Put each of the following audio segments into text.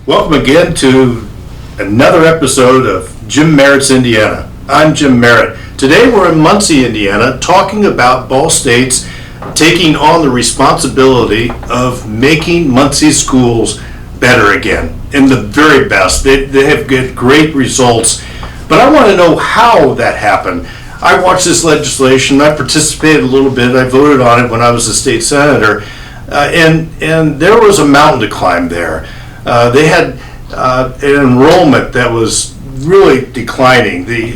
Welcome again to another episode of Jim Merritt's Indiana. I'm Jim Merritt. Today we're in Muncie, Indiana, talking about Ball State's taking on the responsibility of making Muncie schools better again, and the very best. They have get great results, but I want to know how that happened. I watched this legislation. I participated a little bit. I voted on it when I was a state senator, and there was a mountain to climb there. They had an enrollment that was really declining. The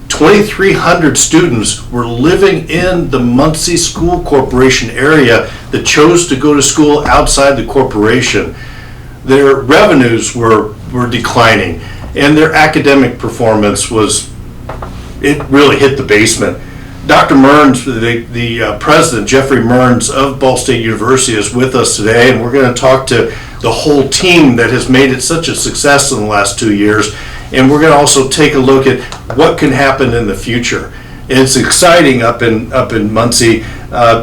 2,300 students were living in the Muncie School Corporation area that chose to go to school outside the corporation. Their revenues were declining, and their academic performance it really hit the basement. Dr. Mearns, the president, Jeffrey Mearns of Ball State University, is with us today, and we're going to talk to the whole team that has made it such a success in the last 2 years. And we're going to also take a look at what can happen in the future. It's exciting up in Muncie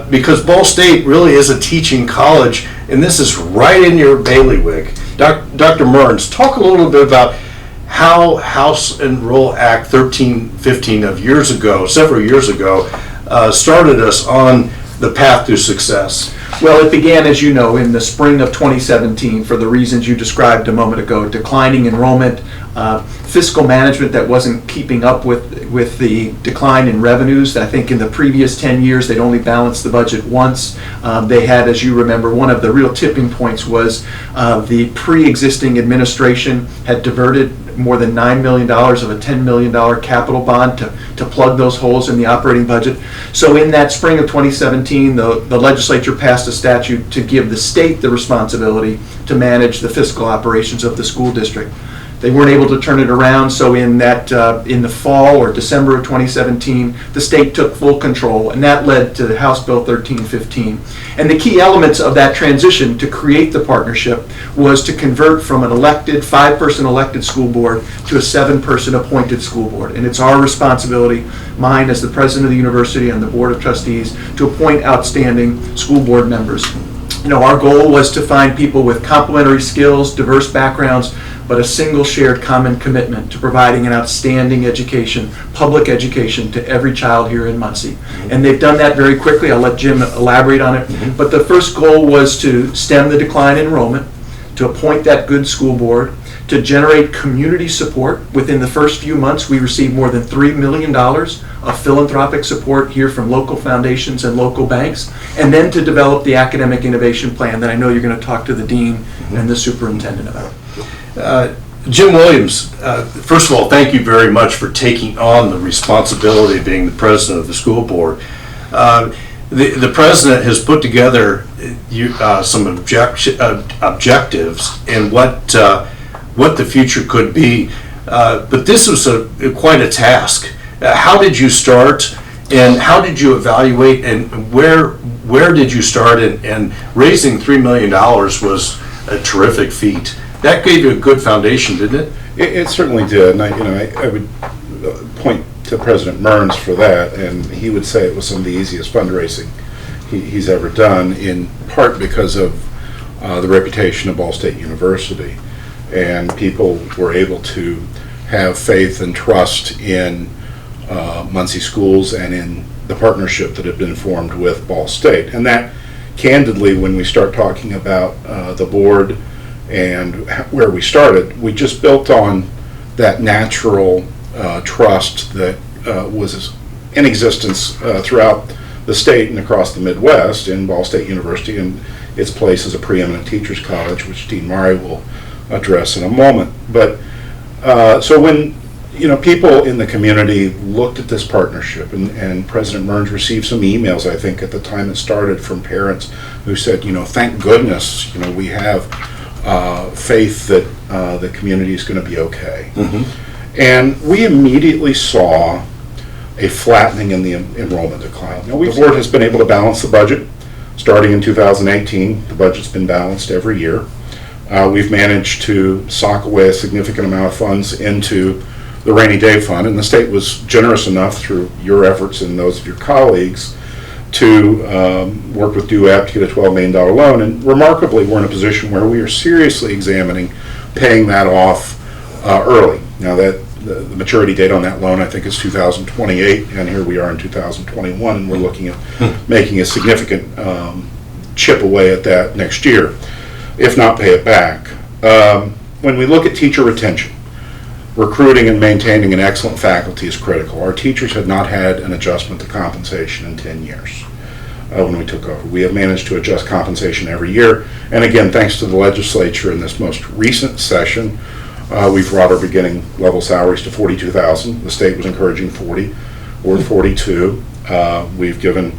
because Ball State really is a teaching college, and this is right in your bailiwick. Dr. Mearns, talk a little bit about how House Enroll Act 1315 several years ago, started us on the path to success. Well, it began, as you know, in the spring of 2017 for the reasons you described a moment ago: declining enrollment, fiscal management that wasn't keeping up with the decline in revenues. I think in the previous 10 years they'd only balanced the budget once. They had, as you remember, one of the real tipping points was the pre-existing administration had diverted more than $9 million of a $10 million capital bond to plug those holes in the operating budget. So in that spring of 2017, the legislature passed a statute to give the state the responsibility to manage the fiscal operations of the school district. They weren't able to turn it around, so in the fall or December of 2017, the state took full control, and that led to House Bill 1315. And the key elements of that transition to create the partnership was to convert from an elected, 5-person elected school board to a 7-person appointed school board. And it's our responsibility, mine as the president of the university and the board of trustees, to appoint outstanding school board members. You know, our goal was to find people with complementary skills, diverse backgrounds, but a single shared common commitment to providing an outstanding education, public education, to every child here in Muncie. And they've done that very quickly. I'll let Jim elaborate on it. Mm-hmm. But the first goal was to stem the decline in enrollment, to appoint that good school board, to generate community support. Within the first few months, we received more than $3 million of philanthropic support here from local foundations and local banks, and then to develop the academic innovation plan that I know you're going to talk to the dean mm-hmm. and the superintendent about. Jim Williams, first of all, thank you very much for taking on the responsibility of being the president of the school board. The president has put together some objectives and what the future could be, but this was quite a task. How did you start, and how did you evaluate, and where did you start? And raising $3 million was a terrific feat. That gave you a good foundation, didn't it? It certainly did, and I would point to President Mearns for that, and he would say it was some of the easiest fundraising he's ever done, in part because of the reputation of Ball State University, and people were able to have faith and trust in Muncie schools and in the partnership that had been formed with Ball State. And that, candidly, when we start talking about the board and where we started, we just built on that natural trust that was in existence throughout the state and across the Midwest in Ball State University and its place as a preeminent teachers college, which Dean Murray will address in a moment. But so when people in the community looked at this partnership, and President Mearns received some emails, I think, at the time it started, from parents who said, thank goodness, we have faith that the community is going to be okay. Mm-hmm. And we immediately saw a flattening in the enrollment decline. Now, the board has been able to balance the budget. Starting in 2018, the budget's been balanced every year. We've managed to sock away a significant amount of funds into the rainy day fund, and the state was generous enough, through your efforts and those of your colleagues, to work with DUAP to get a $12 million loan. And remarkably, we're in a position where we are seriously examining paying that off early. Now, that the maturity date on that loan, I think, is 2028, and here we are in 2021, and we're looking at making a significant chip away at that next year, if not pay it back. When we look at teacher retention, recruiting and maintaining an excellent faculty is critical. Our teachers had not had an adjustment to compensation in 10 years when we took over. We have managed to adjust compensation every year, and again, thanks to the legislature in this most recent session, we've brought our beginning level salaries to $42,000. The state was encouraging 40. We're at 42. We've given,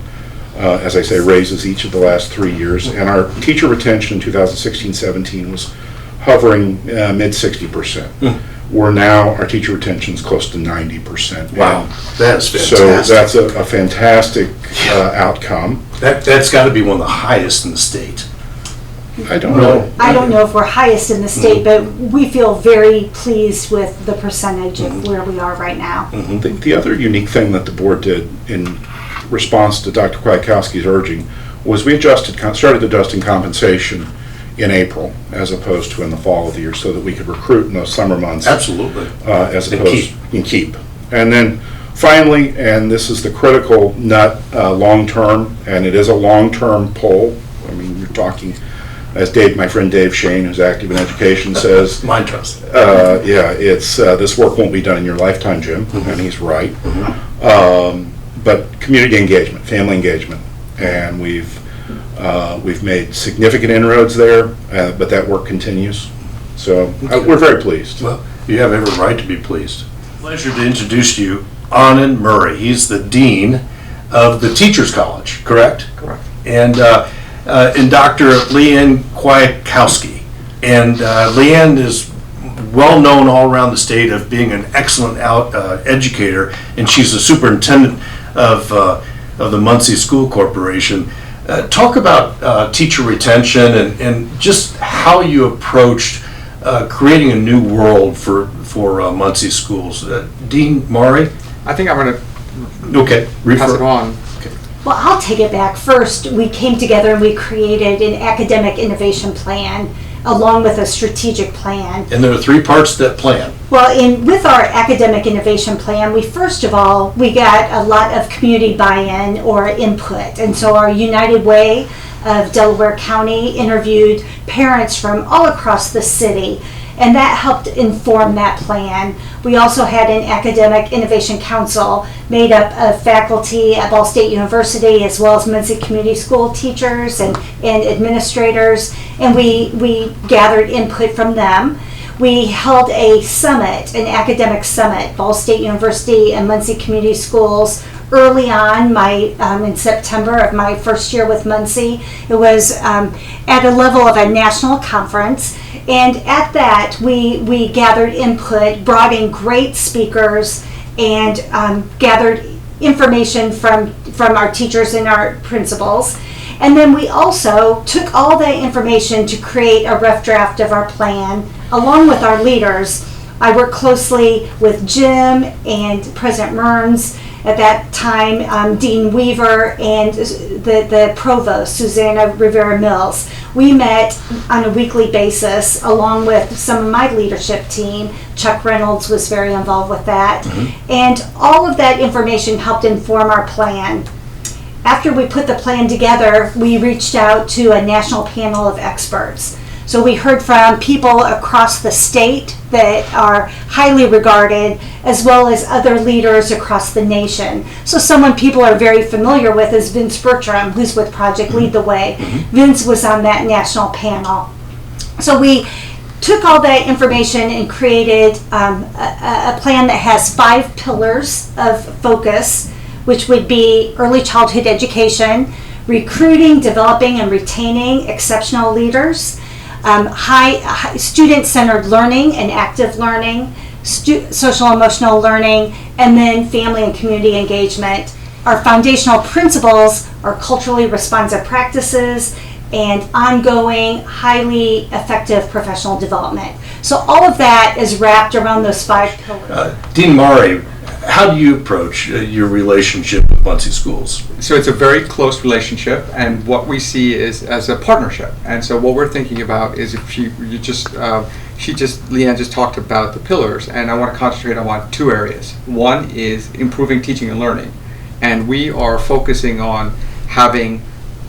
as I say, raises each of the last 3 years, and our teacher retention in 2016-17 was hovering mid 60%. We're now, our teacher retention is close to 90%. Wow, that's fantastic. So that's a fantastic outcome. That's got to be one of the highest in the state. I don't know. I don't know if we're highest in the state, but we feel very pleased with the percentage of where we are right now. The other unique thing that the board did in response to Dr. Kwiatkowski's urging was we started adjusting compensation in April as opposed to in the fall of the year, so that we could recruit in those summer months. Absolutely. As opposed and keep. And then finally, and this is the critical nut, long-term, and it is a long-term poll. I mean, you're talking, as my friend Dave Shane, who's active in education, says, Mind trust. yeah, it's this work won't be done in your lifetime, Jim, and he's right. But community engagement, family engagement, and we've made significant inroads there, but that work continues. So we're very pleased. Well, you have every right to be pleased. Pleasure to introduce to you Anand Murray. He's the dean of the Teachers College, correct? Correct. And Dr. Leanne Kwiatkowski. And Leanne is well known all around the state of being an excellent educator, and she's the superintendent of the Muncie School Corporation. Talk about teacher retention and just how you approached creating a new world for Muncie schools. Dean Murray? I think I'm going to pass it on. Well, I'll take it back. First, we came together and we created an academic innovation plan along with a strategic plan. And there are 3 parts to that plan. Well, with our academic innovation plan, we got a lot of community buy-in or input. And so our United Way of Delaware County interviewed parents from all across the city, and that helped inform that plan. We also had an academic innovation council made up of faculty at Ball State University as well as Muncie Community School teachers and administrators, and we gathered input from them. We held a summit, an academic summit, Ball State University and Muncie Community Schools early on in September of my first year with Muncie. It was at a level of a national conference, and at that we gathered input, brought in great speakers, and gathered information from our teachers and our principals. And then we also took all that information to create a rough draft of our plan along with our leaders. I worked closely with Jim and President Mearns, at that time, Dean Weaver, and the provost, Susanna Rivera Mills. We met on a weekly basis along with some of my leadership team. Chuck Reynolds was very involved with that. And all of that information helped inform our plan. After we put the plan together, we reached out to a national panel of experts. So we heard from people across the state that are highly regarded, as well as other leaders across the nation. So someone people are very familiar with is Vince Bertram, who's with Project Lead the Way. Vince was on that national panel. So we took all that information and created a plan that has 5 pillars of focus, which would be early childhood education, recruiting, developing, and retaining exceptional leaders, high student-centered learning and active learning, social emotional learning, and then family and community engagement. Our foundational principles are culturally responsive practices and ongoing, highly effective professional development. So all of that is wrapped around those 5 pillars. Dean Murray, how do you approach your relationship with Muncie schools? So it's a very close relationship, and what we see is as a partnership. And so what we're thinking about is if Leanne just talked about the pillars, and I want to concentrate on two areas. One is improving teaching and learning, and we are focusing on having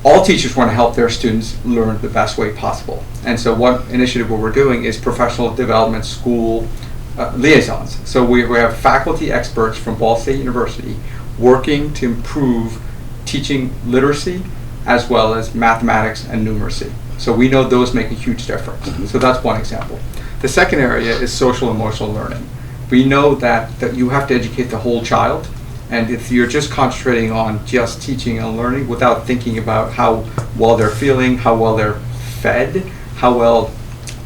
all teachers want to help their students learn the best way possible. And so one initiative what we're doing is professional development school liaisons. So we have faculty experts from Ball State University working to improve teaching literacy as well as mathematics and numeracy. So we know those make a huge difference. So that's one example. The second area is social emotional learning. We know that you have to educate the whole child, and if you're just concentrating on just teaching and learning without thinking about how well they're feeling, how well they're fed, how well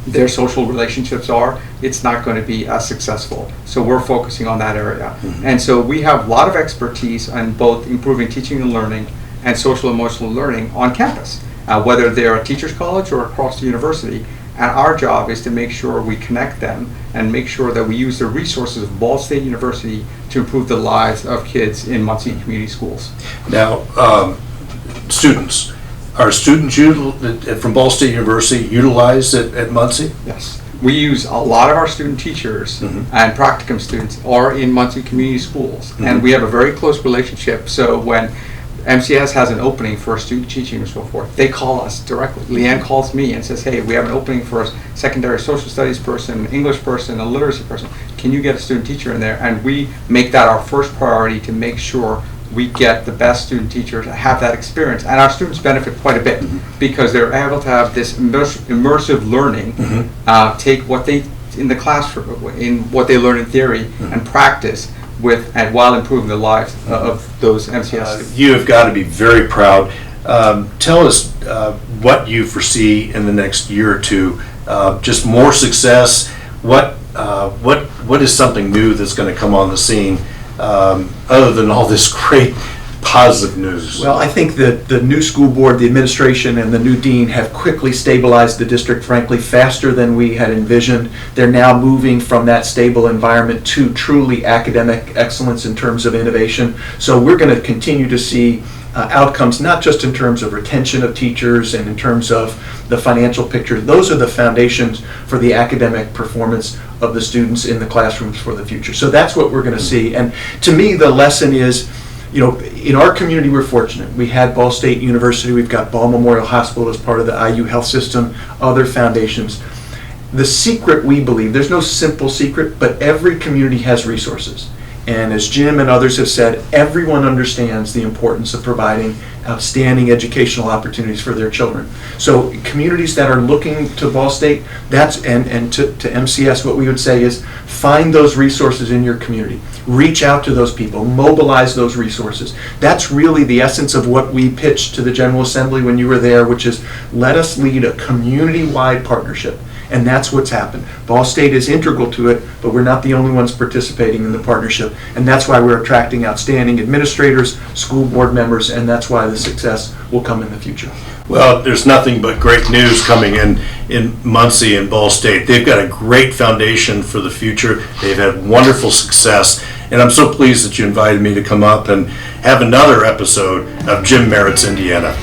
their social relationships are, it's not going to be as successful. So we're focusing on that area. And so we have a lot of expertise on both improving teaching and learning and social emotional learning on campus, whether they're a teacher's college or across the university. And our job is to make sure we connect them and make sure that we use the resources of Ball State University to improve the lives of kids in Muncie community schools. Now, students. Are students from Ball State University utilized at Muncie? Yes. We use a lot of our student teachers and practicum students are in Muncie community schools. And we have a very close relationship. So when MCS has an opening for a student teaching and so forth, they call us directly. Leanne calls me and says, hey, we have an opening for a secondary social studies person, English person, a literacy person. Can you get a student teacher in there? And we make that our first priority to make sure we get the best student teachers to have that experience. And our students benefit quite a bit because they're able to have this immersive learning, take what they in the classroom, in what they learn in theory and practice with, and while improving the lives of those MCS students. You have got to be very proud. Tell us what you foresee in the next year or two. Just more success. What is something new that's going to come on the scene other than all this great positive news? Well, I think that the new school board, the administration, and the new dean have quickly stabilized the district, frankly, faster than we had envisioned. They're now moving from that stable environment to truly academic excellence in terms of innovation. So we're going to continue to see outcomes, not just in terms of retention of teachers and in terms of the financial picture. Those are the foundations for the academic performance of the students in the classrooms for the future. So that's what we're going to see. And to me, the lesson is, you know, in our community, we're fortunate. We had Ball State University, we've got Ball Memorial Hospital as part of the IU Health System, other foundations. The secret, we believe, there's no simple secret, but every community has resources. And as Jim and others have said, everyone understands the importance of providing outstanding educational opportunities for their children. So communities that are looking to Ball State, and to MCS, what we would say is find those resources in your community. Reach out to those people, mobilize those resources. That's really the essence of what we pitched to the General Assembly when you were there, which is let us lead a community-wide partnership. And that's what's happened. Ball State is integral to it, but we're not the only ones participating in the partnership. And that's why we're attracting outstanding administrators, school board members, and that's why the success will come in the future. Well, there's nothing but great news coming in Muncie and Ball State. They've got a great foundation for the future. They've had wonderful success. And I'm so pleased that you invited me to come up and have another episode of Jim Merritt's Indiana.